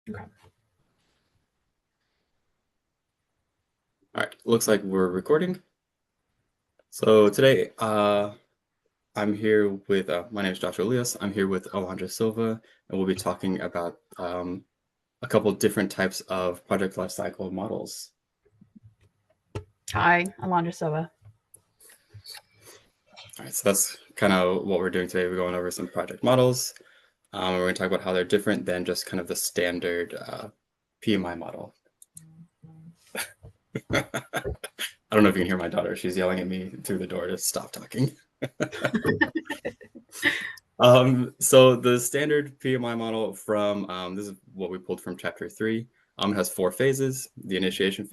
Okay. All right, looks like we're recording. So today, I'm here with, my name is Joshua Elias. I'm here with Alondra Silva, and we'll be talking about a couple different types of project lifecycle models. Hi, Alondra Silva. All right, so that's kind of what we're doing today. We're going over some project models. We're going to talk about how they're different than just kind of the standard PMI model. I don't know if you can hear my daughter. She's yelling at me through the door to stop talking. So the standard PMI model from this is what we pulled from chapter 3. It has 4 phases. The initiation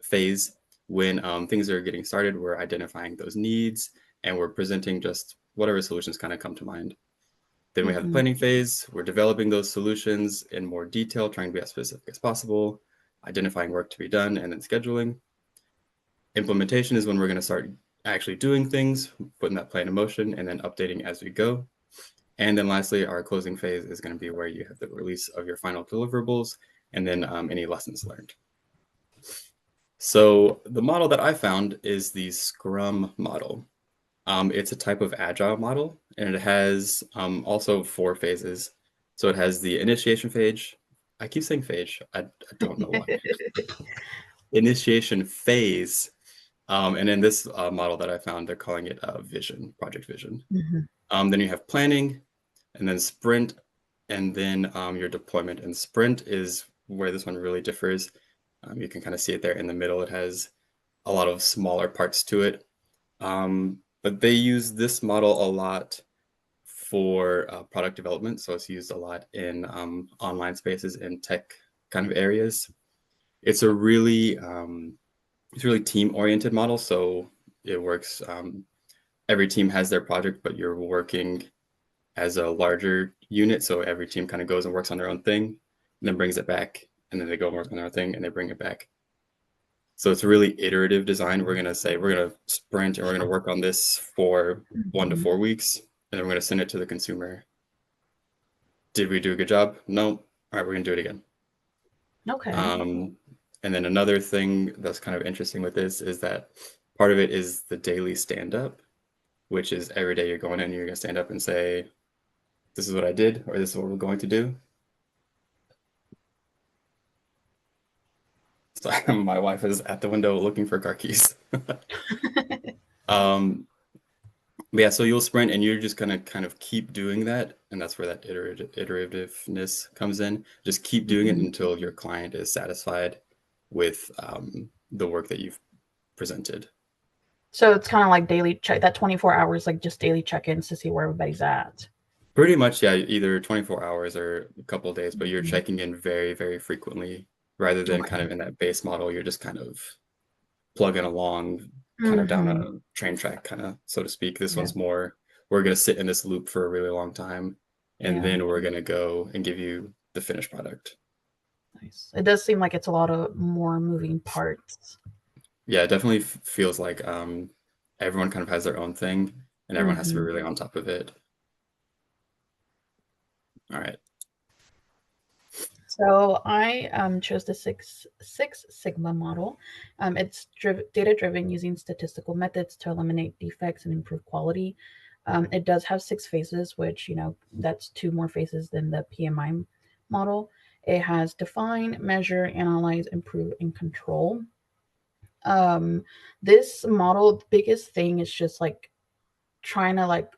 phase when things are getting started, we're identifying those needs and we're presenting just whatever solutions kind of come to mind. Then we have the Mm-hmm. planning phase. We're developing those solutions in more detail, trying to be as specific as possible, identifying work to be done, and then scheduling. Implementation is when we're going to start actually doing things, putting that plan in motion, and then updating as we go. And then lastly, our closing phase is going to be where you have the release of your final deliverables and then any lessons learned. So the model that I found is the Scrum model. It's a type of agile model, and it has also 4 phases. So it has the initiation phase. I keep saying phase. I don't know why. Initiation phase. And in this model that I found, they're calling it vision, project vision. Mm-hmm. Then you have planning, and then sprint, and then your deployment. And sprint is where this one really differs. You can kind of see it there in the middle. It has a lot of smaller parts to it. But they use this model a lot for product development. So it's used a lot in online spaces and tech kind of areas. It's a really team-oriented model. So it works. Every team has their project, but you're working as a larger unit. So every team kind of goes and works on their own thing, and then brings it back, and then they go and work on their own thing, and they bring it back. So it's a really iterative design. We're gonna say we're gonna sprint and we're gonna work on this for 1 to 4 weeks, and then we're gonna send it to the consumer. Did we do a good job? No. All right, we're gonna do it again. Okay. Um, and then another thing that's kind of interesting with this is that part of it is the daily stand-up, which is every day you're going in, you're gonna stand up and say, "This is what I did," or "This is what we're going to do." So my wife is at the window looking for car keys. Um, but yeah, so you'll sprint and you're just gonna kind of keep doing that, and that's where that iterativeness comes in. Just keep doing it Mm-hmm. until your client is satisfied with the work that you've presented. So it's kind of like daily check, that 24 hours, like just daily check-ins to see where everybody's at. Pretty much, yeah, either 24 hours or a couple of days, but you're Mhm. checking in very, very frequently rather than kind Okay. of in that base model. You're just kind of plugging along, kind of down Mm-hmm. a train track, kind of so to speak. This Yeah. one's more, we're going to sit in this loop for a really long time, and Yeah. then we're going to go and give you the finished product. Nice. It does seem like it's a lot of more moving parts. Yeah, it definitely feels like everyone kind of has their own thing, and everyone has to be Mm-hmm. really on top of it. All right. So I chose the Six Sigma model. It's data driven using statistical methods to eliminate defects and improve quality. It does have 6 phases, which that's 2 more phases than the PMI model. It has define, measure, analyze, improve, and control. Um, this model, the biggest thing is just like trying to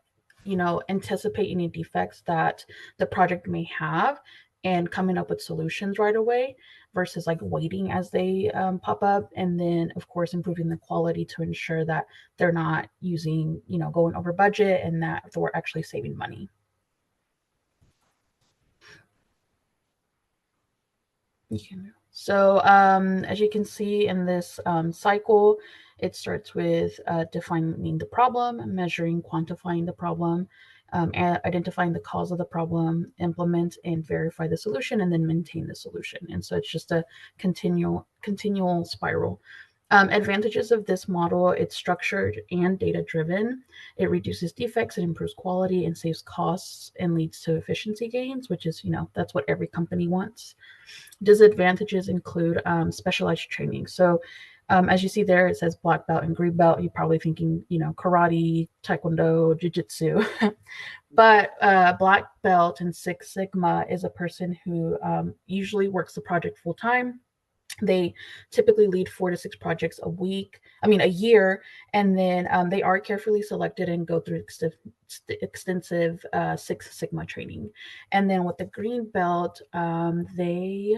anticipate any defects that the project may have and coming up with solutions right away versus like waiting as they pop up, and then of course improving the quality to ensure that they're not using going over budget and that we're actually saving money. So, as you can see in this cycle, it starts with defining the problem, measuring, quantifying the problem, identifying the cause of the problem, implement and verify the solution, and then maintain the solution. And so it's just a continual spiral. Advantages of this model: it's structured and data driven. It reduces defects, it improves quality, and saves costs and leads to efficiency gains, which is, that's what every company wants. Disadvantages include specialized training. So, as you see there, it says black belt and green belt. You're probably thinking, karate, taekwondo, jiu-jitsu. But black belt in Six Sigma is a person who usually works the project full time. They typically lead 4 to 6 projects a year, and then they are carefully selected and go through extensive Six Sigma training. And then with the green belt, they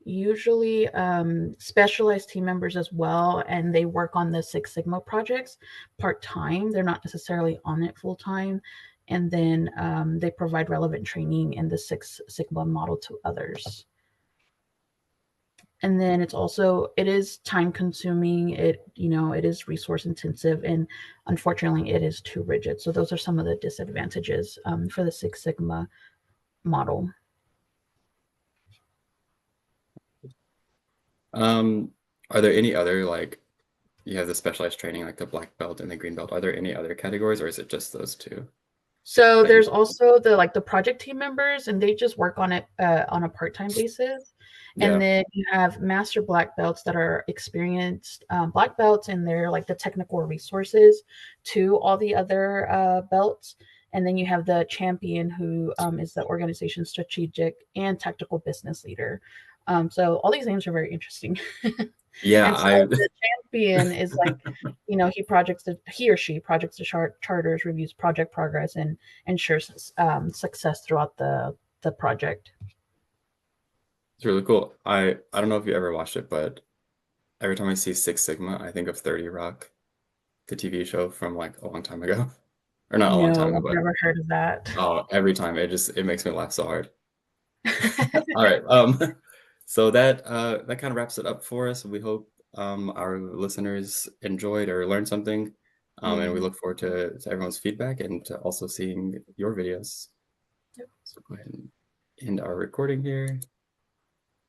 usually specialized team members as well, and they work on the Six Sigma projects part-time. They're not necessarily on it full-time. And then they provide relevant training in the Six Sigma model to others. And then it is time consuming. It is resource intensive, and unfortunately it is too rigid. So those are some of the disadvantages for the Six Sigma model. Are there any other, like, you have the specialized training, like the black belt and the green belt? Are there any other categories, or is it just those two? So there's also the project team members, and they just work on it on a part-time basis. Yeah. And then you have master black belts that are experienced black belts, and they're like the technical resources to all the other belts. And then you have the champion, who is the organization's strategic and tactical business leader. So all these names are very interesting. Yeah, And so the champion is like, he or she projects the charters, reviews project progress, and ensures success throughout the project. It's really cool. I don't know if you ever watched it, but every time I see Six Sigma, I think of 30 Rock, the TV show from like a long time ago. Or not a long time No, ago, I've but never heard of that. every time it makes me laugh so hard. All right. So that kind of wraps it up for us. We hope our listeners enjoyed or learned something. And we look forward to everyone's feedback and to also seeing your videos. Yep. So go ahead and end our recording here.